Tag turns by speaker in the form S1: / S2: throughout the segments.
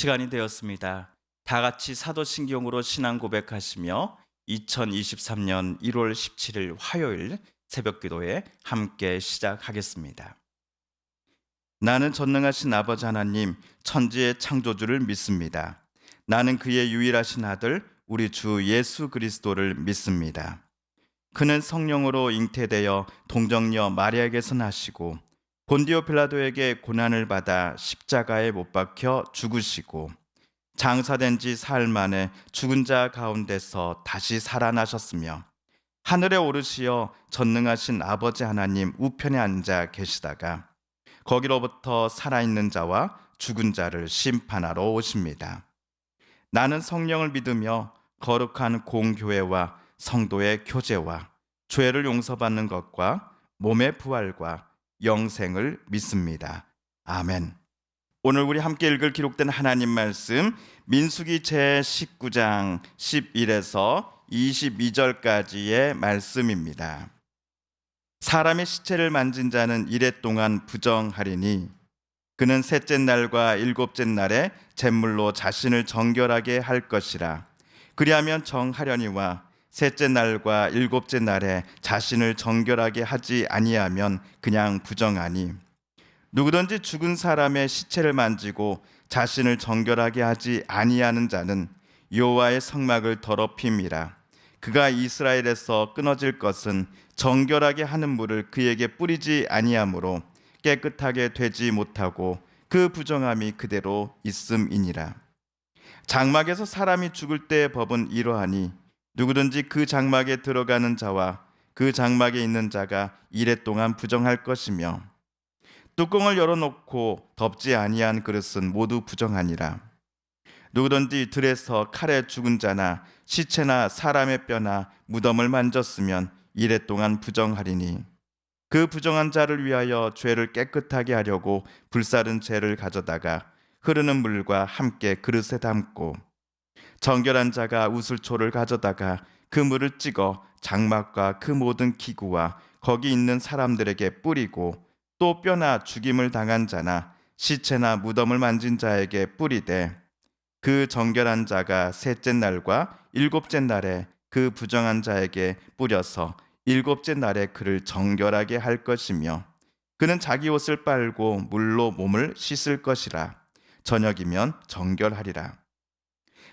S1: 시간이 되었습니다. 다 같이 사도신경으로 신앙 고백하시며 2023년 1월 17일 화요일 새벽 기도에 함께 시작하겠습니다. 나는 전능하신 아버지 하나님, 천지의 창조주를 믿습니다. 나는 그의 유일하신 아들, 우리 주 예수 그리스도를 믿습니다. 그는 성령으로 잉태되어 동정녀 마리아에게서 나시고 본디오 빌라도에게 고난을 받아 십자가에 못 박혀 죽으시고 장사된 지 사흘 만에 죽은 자 가운데서 다시 살아나셨으며 하늘에 오르시어 전능하신 아버지 하나님 우편에 앉아 계시다가 거기로부터 살아있는 자와 죽은 자를 심판하러 오십니다. 나는 성령을 믿으며 거룩한 공교회와 성도의 교제와 죄를 용서받는 것과 몸의 부활과 영생을 믿습니다. 아멘. 오늘 우리 함께 읽을 기록된 하나님 말씀 민수기 제19장 11에서 22절까지의 말씀입니다. 사람의 시체를 만진 자는 이레 동안 부정하리니 그는 셋째 날과 일곱째 날에 제물로 자신을 정결하게 할 것이라. 그리하면 정하려니와 셋째 날과 일곱째 날에 자신을 정결하게 하지 아니하면 그냥 부정하니 누구든지 죽은 사람의 시체를 만지고 자신을 정결하게 하지 아니하는 자는 여호와의 성막을 더럽힘이라. 그가 이스라엘에서 끊어질 것은 정결하게 하는 물을 그에게 뿌리지 아니하므로 깨끗하게 되지 못하고 그 부정함이 그대로 있음이니라. 장막에서 사람이 죽을 때의 법은 이러하니 누구든지 그 장막에 들어가는 자와 그 장막에 있는 자가 이레 동안 부정할 것이며 뚜껑을 열어놓고 덮지 아니한 그릇은 모두 부정하니라. 누구든지 들에서 칼에 죽은 자나 시체나 사람의 뼈나 무덤을 만졌으면 이레 동안 부정하리니 그 부정한 자를 위하여 죄를 깨끗하게 하려고 불사른 재를 가져다가 흐르는 물과 함께 그릇에 담고 정결한 자가 우슬초를 가져다가 그 물을 찍어 장막과 그 모든 기구와 거기 있는 사람들에게 뿌리고 또 뼈나 죽임을 당한 자나 시체나 무덤을 만진 자에게 뿌리되 그 정결한 자가 셋째 날과 일곱째 날에 그 부정한 자에게 뿌려서 일곱째 날에 그를 정결하게 할 것이며 그는 자기 옷을 빨고 물로 몸을 씻을 것이라. 저녁이면 정결하리라.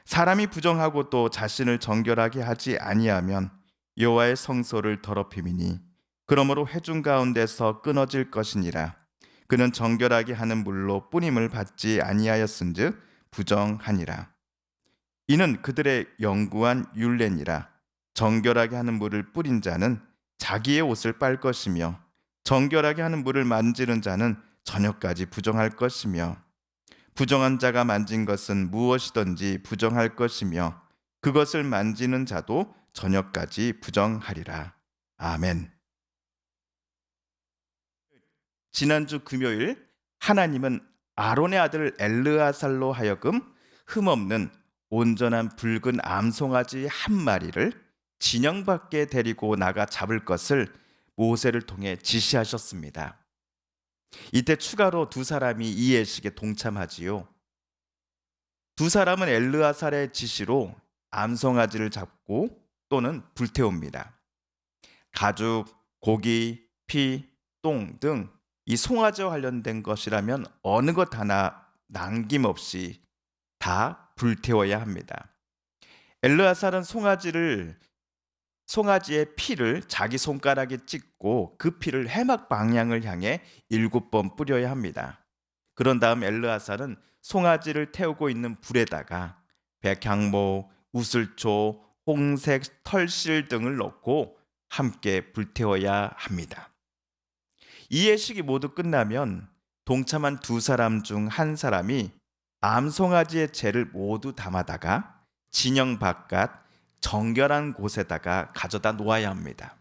S1: 사람이 부정하고 또 자신을 정결하게 하지 아니하면 여호와의 성소를 더럽힘이니 그러므로 회중 가운데서 끊어질 것이니라. 그는 정결하게 하는 물로 뿌림을 받지 아니하였은즉 부정하니라. 이는 그들의 영구한 율례니라. 정결하게 하는 물을 뿌린 자는 자기의 옷을 빨 것이며 정결하게 하는 물을 만지는 자는 저녁까지 부정할 것이며 부정한 자가 만진 것은 무엇이든지 부정할 것이며 그것을 만지는 자도 저녁까지 부정하리라. 아멘. 지난주 금요일 하나님은 아론의 아들 엘르아살로 하여금 흠없는 온전한 붉은 암송아지 한 마리를 진영 밖에 데리고 나가 잡을 것을 모세를 통해 지시하셨습니다. 이때 추가로 두 사람이 이 예식에 동참하지요. 두 사람은 엘르아살의 지시로 암송아지를 잡고 또는 불태웁니다. 가죽, 고기, 피, 똥 등 이 송아지와 관련된 것이라면 어느 것 하나 남김없이 다 불태워야 합니다. 엘르아살은 송아지의 피를 자기 손가락에 찍고 그 피를 해막 방향을 향해 7번 뿌려야 합니다. 그런 다음 엘르아살은 송아지를 태우고 있는 불에다가 백향목, 우슬초, 홍색 털실 등을 넣고 함께 불태워야 합니다. 이 예식이 모두 끝나면 동참한 두 사람 중 한 사람이 암송아지의 재를 모두 담아다가 진영 바깥 정결한 곳에다가 가져다 놓아야 합니다.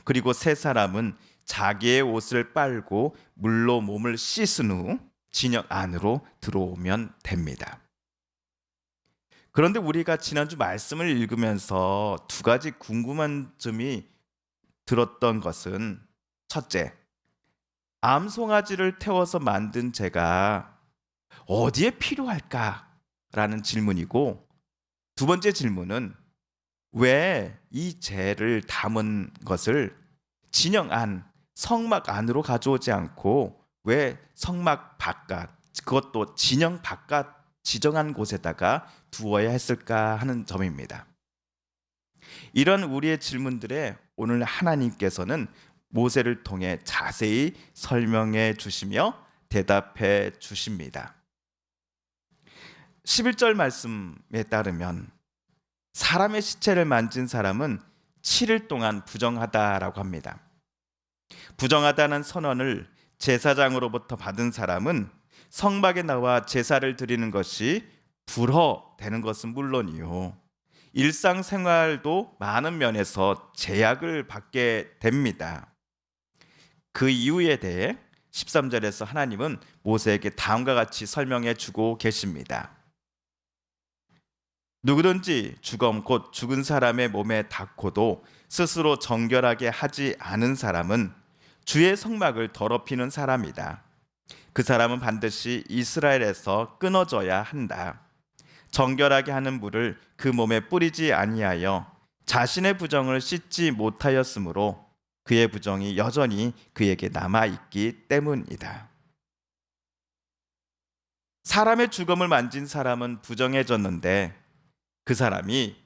S1: 그리고 세 사람은 자기의 옷을 빨고 물로 몸을 씻은 후 진영 안으로 들어오면 됩니다. 그런데 우리가 지난주 말씀을 읽으면서 두 가지 궁금한 점이 들었던 것은 첫째, 암송아지를 태워서 만든 재가 어디에 필요할까라는 질문이고, 두 번째 질문은 왜 이 재를 담은 것을 진영 안, 성막 안으로 가져오지 않고 왜 성막 바깥, 그것도 진영 바깥 지정한 곳에다가 두어야 했을까 하는 점입니다. 이런 우리의 질문들에 오늘 하나님께서는 모세를 통해 자세히 설명해 주시며 대답해 주십니다. 11절 말씀에 따르면 사람의 시체를 만진 사람은 7일 동안 부정하다라고 합니다. 부정하다는 선언을 제사장으로부터 받은 사람은 성막에 나와 제사를 드리는 것이 불허되는 것은 물론이요, 일상생활도 많은 면에서 제약을 받게 됩니다. 그 이유에 대해 13절에서 하나님은 모세에게 다음과 같이 설명해 주고 계십니다. 누구든지 죽음 곧 죽은 사람의 몸에 닿고도 스스로 정결하게 하지 않은 사람은 주의 성막을 더럽히는 사람이다. 그 사람은 반드시 이스라엘에서 끊어져야 한다. 정결하게 하는 물을 그 몸에 뿌리지 아니하여 자신의 부정을 씻지 못하였으므로 그의 부정이 여전히 그에게 남아 있기 때문이다. 사람의 죽음을 만진 사람은 부정해졌는데 그 사람이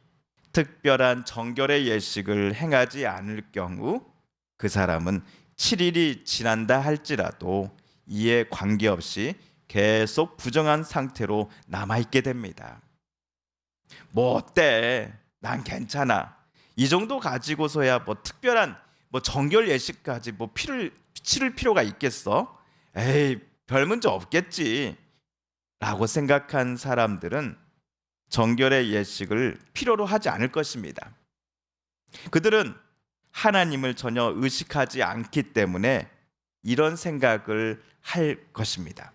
S1: 특별한 정결의 예식을 행하지 않을 경우 그 사람은 7일이 지난다 할지라도 이에 관계없이 계속 부정한 상태로 남아있게 됩니다. 뭐 어때? 난 괜찮아. 이 정도 가지고서야 뭐 특별한 뭐 정결 예식까지 뭐 피를 치를 필요가 있겠어? 에이, 별 문제 없겠지. 라고 생각한 사람들은 정결의 예식을 필요로 하지 않을 것입니다. 그들은 하나님을 전혀 의식하지 않기 때문에 이런 생각을 할 것입니다.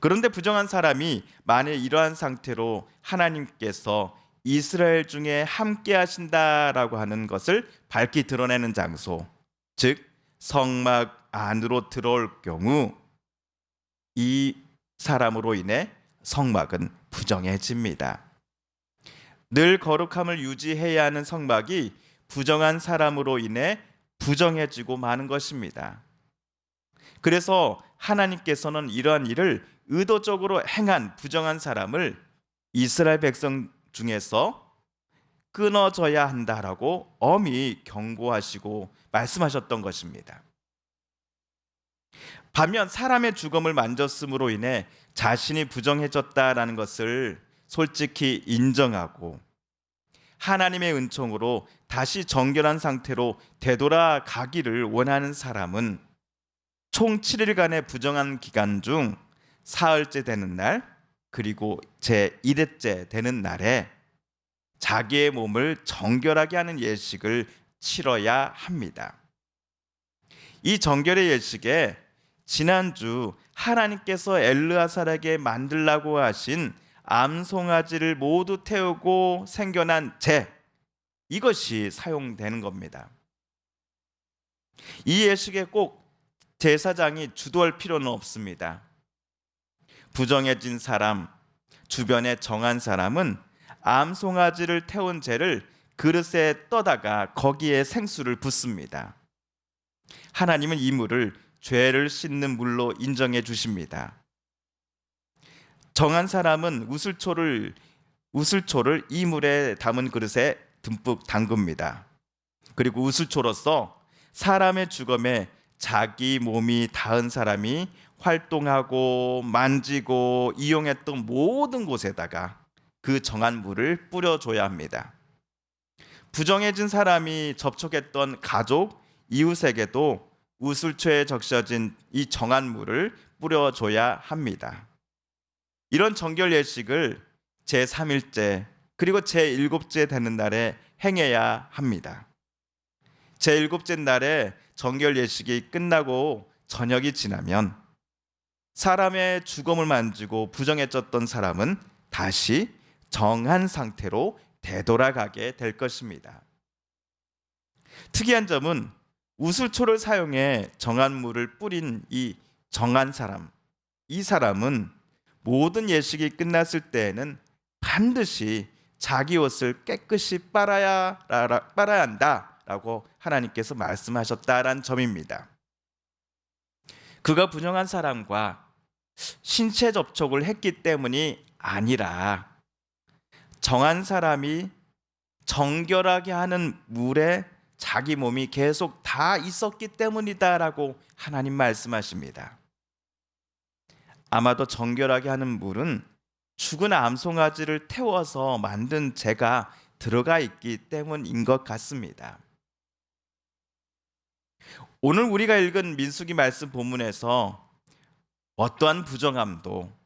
S1: 그런데 부정한 사람이 만일 이러한 상태로 하나님께서 이스라엘 중에 함께 하신다라고 하는 것을 밝히 드러내는 장소, 즉 성막 안으로 들어올 경우 이 사람으로 인해 성막은 부정해집니다. 늘 거룩함을 유지해야 하는 성막이 부정한 사람으로 인해 부정해지고 마는 것입니다. 그래서 하나님께서는 이러한 일을 의도적으로 행한 부정한 사람을 이스라엘 백성 중에서 끊어져야 한다라고 엄히 경고하시고 말씀하셨던 것입니다. 반면 사람의 죽음을 만졌음으로 인해 자신이 부정해졌다라는 것을 솔직히 인정하고 하나님의 은총으로 다시 정결한 상태로 되돌아가기를 원하는 사람은 총 7일간의 부정한 기간 중 사흘째 되는 날 그리고 제1회째 되는 날에 자기의 몸을 정결하게 하는 예식을 치러야 합니다. 이 정결의 예식에 지난주 하나님께서 엘르아살에게 만들라고 하신 암송아지를 모두 태우고 생겨난 재, 이것이 사용되는 겁니다. 이 예식에 꼭 제사장이 주도할 필요는 없습니다. 부정해진 사람, 주변에 정한 사람은 암송아지를 태운 재를 그릇에 떠다가 거기에 생수를 붓습니다. 하나님은 이 물을 죄를 씻는 물로 인정해 주십니다. 정한 사람은 우슬초를 이 물에 담은 그릇에 듬뿍 담급니다. 그리고 우슬초로서 사람의 죽음에 자기 몸이 닿은 사람이 활동하고 만지고 이용했던 모든 곳에다가 그 정한 물을 뿌려줘야 합니다. 부정해진 사람이 접촉했던 가족, 이웃에게도 우슬초에 적셔진 이 정한 물을 뿌려줘야 합니다. 이런 정결 예식을 제3일째 그리고 제7째 되는 날에 행해야 합니다. 제7째 날에 정결 예식이 끝나고 저녁이 지나면 사람의 죽음을 만지고 부정해졌던 사람은 다시 정한 상태로 되돌아가게 될 것입니다. 특이한 점은 우슬초를 사용해 정한 물을 뿌린 이 정한 사람, 이 사람은 모든 예식이 끝났을 때에는 반드시 자기 옷을 깨끗이 빨아야 한다라고 하나님께서 말씀하셨다라는 점입니다. 그가 부정한 사람과 신체 접촉을 했기 때문이 아니라 정한 사람이 정결하게 하는 물에 자기 몸이 계속 다 있었기 때문이다라고 하나님 말씀하십니다. 아마도 정결하게 하는 물은 죽은 암송아지를 태워서 만든 재가 들어가 있기 때문인 것 같습니다. 오늘 우리가 읽은 민수기 말씀 본문에서 어떠한 부정함도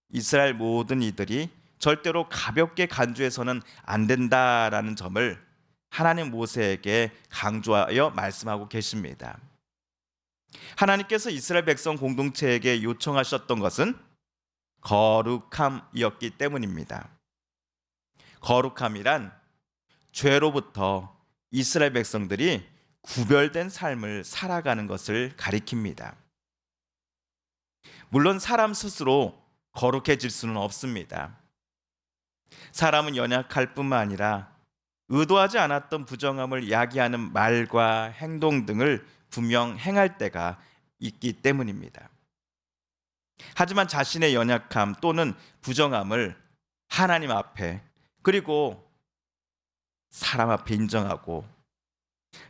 S1: 이스라엘 모든 이들이 절대로 가볍게 간주해서는 안 된다라는 점을 하나님 모세에게 강조하여 말씀하고 계십니다. 하나님께서 이스라엘 백성 공동체에게 요청하셨던 것은 거룩함이었기 때문입니다. 거룩함이란 죄로부터 이스라엘 백성들이 구별된 삶을 살아가는 것을 가리킵니다. 물론 사람 스스로 거룩해질 수는 없습니다. 사람은 연약할 뿐만 아니라 의도하지 않았던 부정함을 야기하는 말과 행동 등을 분명 행할 때가 있기 때문입니다. 하지만 자신의 연약함 또는 부정함을 하나님 앞에 그리고 사람 앞에 인정하고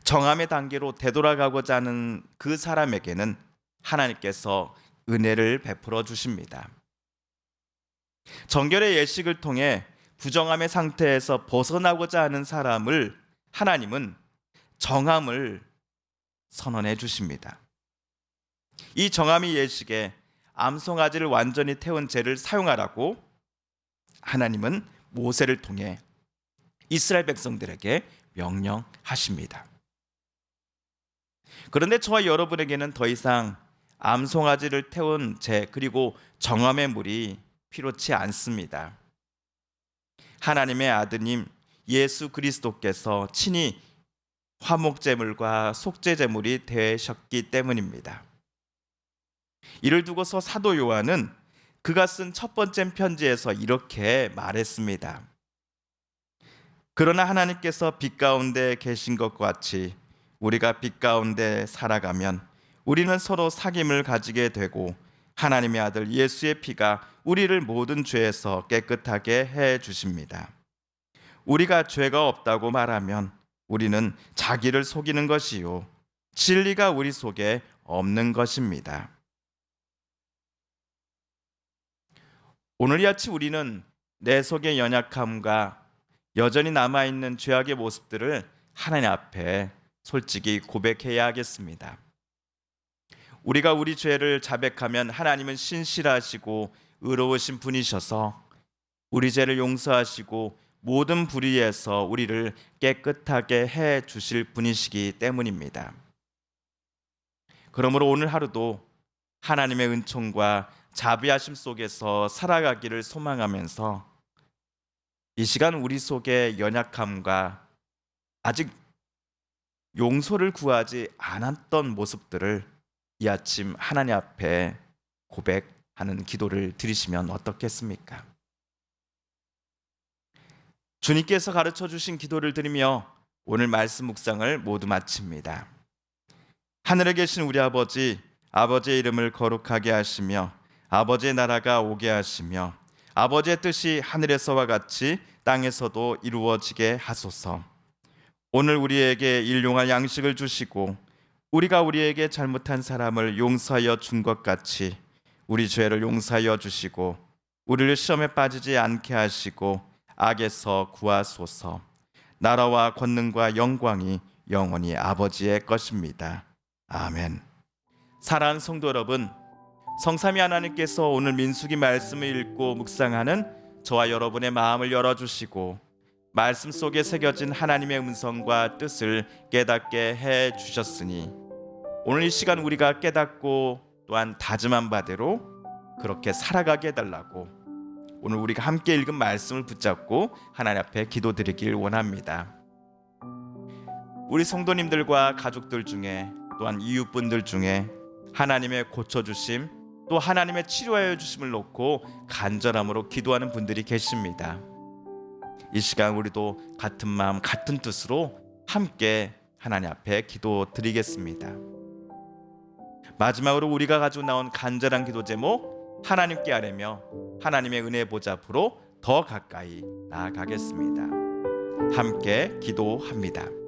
S1: 정함의 단계로 되돌아가고자 하는 그 사람에게는 하나님께서 은혜를 베풀어 주십니다. 정결의 예식을 통해 부정함의 상태에서 벗어나고자 하는 사람을 하나님은 정함을 선언해 주십니다. 이 정함의 예식에 암송아지를 완전히 태운 재를 사용하라고 하나님은 모세를 통해 이스라엘 백성들에게 명령하십니다. 그런데 저와 여러분에게는 더 이상 암송아지를 태운 재 그리고 정함의 물이 필요치 않습니다. 하나님의 아드님 예수 그리스도께서 친히 화목제물과 속죄제물이 되셨기 때문입니다. 이를 두고서 사도 요한은 그가 쓴 첫 번째 편지에서 이렇게 말했습니다. 그러나 하나님께서 빛 가운데 계신 것과 같이 우리가 빛 가운데 살아가면 우리는 서로 사귐을 가지게 되고 하나님의 아들 예수의 피가 우리를 모든 죄에서 깨끗하게 해 주십니다. 우리가 죄가 없다고 말하면 우리는 자기를 속이는 것이요 진리가 우리 속에 없는 것입니다. 오늘 이 아침 우리는 내 속의 연약함과 여전히 남아있는 죄악의 모습들을 하나님 앞에 솔직히 고백해야 하겠습니다. 우리가 우리 죄를 자백하면 하나님은 신실하시고 의로우신 분이셔서 우리 죄를 용서하시고 모든 불의에서 우리를 깨끗하게 해 주실 분이시기 때문입니다. 그러므로 오늘 하루도 하나님의 은총과 자비하심 속에서 살아가기를 소망하면서 이 시간 우리 속의 연약함과 아직 용서를 구하지 않았던 모습들을 이 아침 하나님 앞에 고백하는 기도를 드리시면 어떻겠습니까? 주님께서 가르쳐 주신 기도를 드리며 오늘 말씀 묵상을 모두 마칩니다. 하늘에 계신 우리 아버지, 아버지의 이름을 거룩하게 하시며 아버지의 나라가 오게 하시며 아버지의 뜻이 하늘에서와 같이 땅에서도 이루어지게 하소서. 오늘 우리에게 일용할 양식을 주시고 우리가 우리에게 잘못한 사람을 용서하여 준 것 같이 우리 죄를 용서하여 주시고 우리를 시험에 빠지지 않게 하시고 악에서 구하소서. 나라와 권능과 영광이 영원히 아버지의 것입니다. 아멘. 사랑하는 성도 여러분, 성삼위 하나님께서 오늘 민수기 말씀을 읽고 묵상하는 저와 여러분의 마음을 열어주시고 말씀 속에 새겨진 하나님의 음성과 뜻을 깨닫게 해 주셨으니 오늘 이 시간 우리가 깨닫고 또한 다짐한 바대로 그렇게 살아가게 해달라고 오늘 우리가 함께 읽은 말씀을 붙잡고 하나님 앞에 기도드리길 원합니다. 우리 성도님들과 가족들 중에 또한 이웃분들 중에 하나님의 고쳐주심 또 하나님의 치료하여 주심을 놓고 간절함으로 기도하는 분들이 계십니다. 이 시간 우리도 같은 마음 같은 뜻으로 함께 하나님 앞에 기도 드리겠습니다. 마지막으로 우리가 가지고 나온 간절한 기도 제목, 하나님께 아뢰며 하나님의 은혜 보좌 앞으로 더 가까이 나아가겠습니다. 함께 기도합니다.